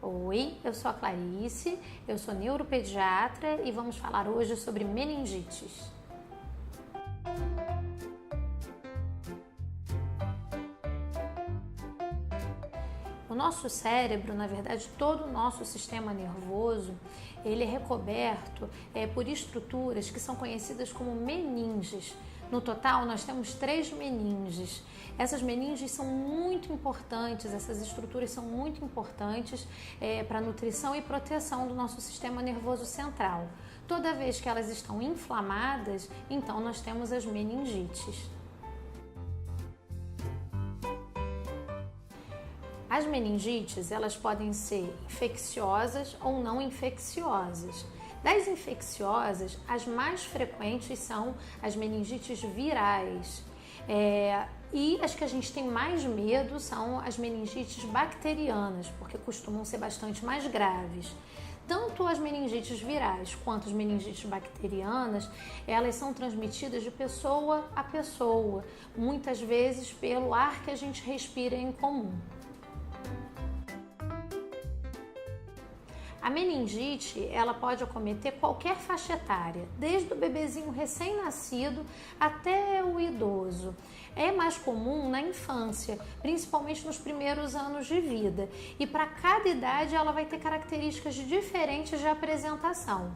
Oi, eu sou a Clarice, eu sou neuropediatra e vamos falar hoje sobre meningites. O nosso cérebro, na verdade, todo o nosso sistema nervoso, ele é recoberto por estruturas que são conhecidas como meninges. No total, nós temos 3 meninges. Essas meninges são muito importantes, essas estruturas são muito importantes para a nutrição e proteção do nosso sistema nervoso central. Toda vez que elas estão inflamadas, então nós temos as meningites. As meningites, elas podem ser infecciosas ou não infecciosas. Das infecciosas, as mais frequentes são as meningites virais. E as que a gente tem mais medo são as meningites bacterianas, porque costumam ser bastante mais graves. Tanto as meningites virais quanto as meningites bacterianas, elas são transmitidas de pessoa a pessoa, muitas vezes pelo ar que a gente respira em comum. A meningite, ela pode acometer qualquer faixa etária, desde o bebezinho recém-nascido até o idoso. É mais comum na infância, principalmente nos primeiros anos de vida. E para cada idade ela vai ter características diferentes de apresentação.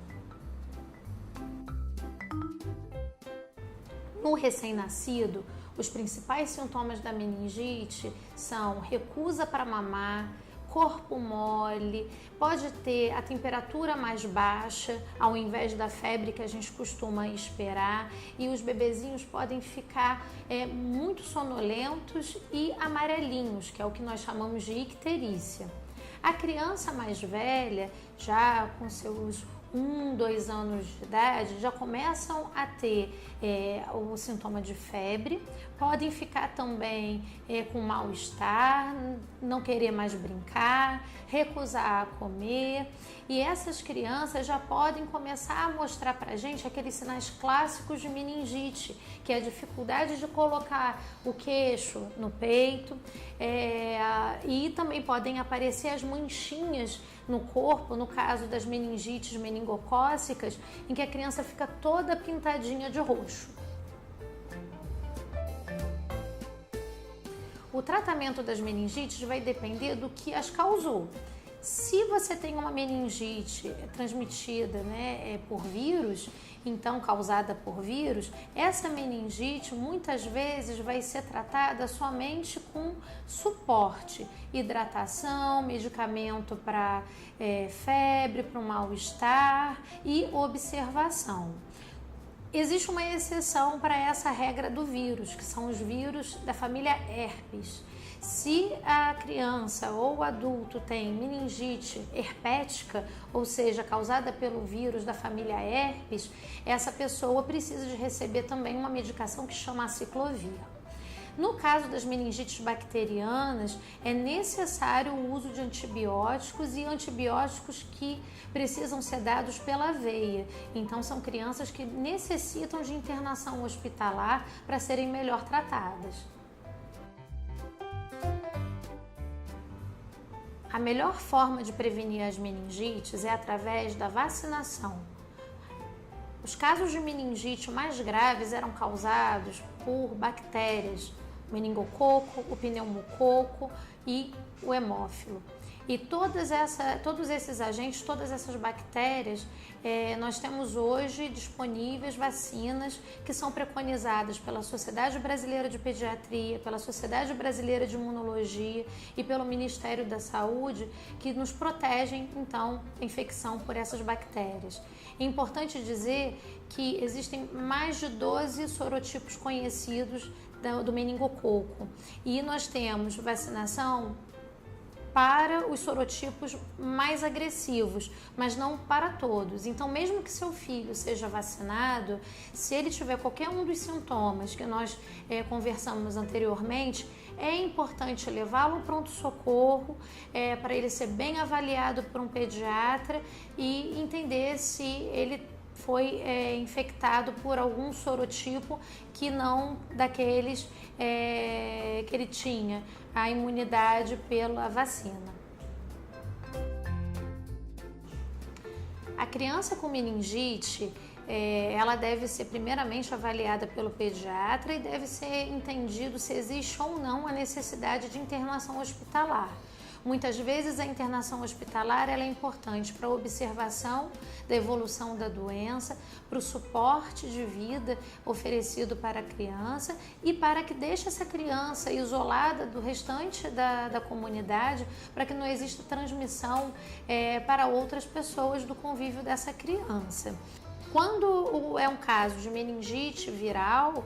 No recém-nascido, os principais sintomas da meningite são recusa para mamar, corpo mole, pode ter a temperatura mais baixa ao invés da febre que a gente costuma esperar, e os bebezinhos podem ficar muito sonolentos e amarelinhos, que é o que nós chamamos de icterícia. A criança mais velha, já com seus 1, 2 anos de idade, já começam a ter o sintoma de febre, podem ficar também com mal-estar, não querer mais brincar, recusar a comer, e essas crianças já podem começar a mostrar pra gente aqueles sinais clássicos de meningite, que é a dificuldade de colocar o queixo no peito, e também podem aparecer as manchinhas no corpo, no caso das meningites meningocócicas, em que a criança fica toda pintadinha de roxo. O tratamento das meningites vai depender do que as causou. Se você tem uma meningite transmitida por vírus, então causada por vírus, essa meningite muitas vezes vai ser tratada somente com suporte, hidratação, medicamento para febre, para o mal-estar e observação. Existe uma exceção para essa regra do vírus, que são os vírus da família herpes. Se a criança ou o adulto tem meningite herpética, ou seja, causada pelo vírus da família herpes, essa pessoa precisa de receber também uma medicação que chama aciclovir. No caso das meningites bacterianas, é necessário o uso de antibióticos e antibióticos que precisam ser dados pela veia. Então, são crianças que necessitam de internação hospitalar para serem melhor tratadas. A melhor forma de prevenir as meningites é através da vacinação. Os casos de meningite mais graves eram causados por bactérias, o meningococo, o pneumococo e o hemófilo. E todos esses agentes, todas essas bactérias, nós temos hoje disponíveis vacinas que são preconizadas pela Sociedade Brasileira de Pediatria, pela Sociedade Brasileira de Imunologia e pelo Ministério da Saúde, que nos protegem, então, da infecção por essas bactérias. É importante dizer que existem mais de 12 sorotipos conhecidos do meningococo, e nós temos vacinação para os sorotipos mais agressivos, mas não para todos. Então, mesmo que seu filho seja vacinado, se ele tiver qualquer um dos sintomas que nós conversamos anteriormente, é importante levá-lo ao pronto-socorro para ele ser bem avaliado por um pediatra e entender se ele foi infectado por algum sorotipo que não daqueles que ele tinha a imunidade pela vacina. A criança com meningite, ela deve ser primeiramente avaliada pelo pediatra e deve ser entendido se existe ou não a necessidade de internação hospitalar. Muitas vezes a internação hospitalar ela é importante para a observação da evolução da doença, para o suporte de vida oferecido para a criança e para que deixe essa criança isolada do restante da comunidade, para que não exista transmissão para outras pessoas do convívio dessa criança. Quando é um caso de meningite viral,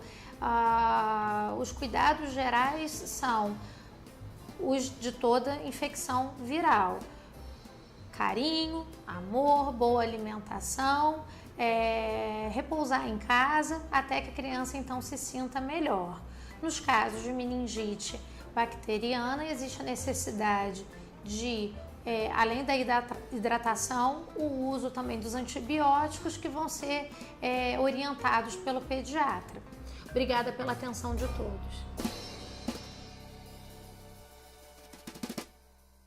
os cuidados gerais são os de toda infecção viral: carinho, amor, boa alimentação, repousar em casa até que a criança então se sinta melhor. Nos casos de meningite bacteriana, existe a necessidade de, além da hidratação, o uso também dos antibióticos que vão ser orientados pelo pediatra. Obrigada pela atenção de todos.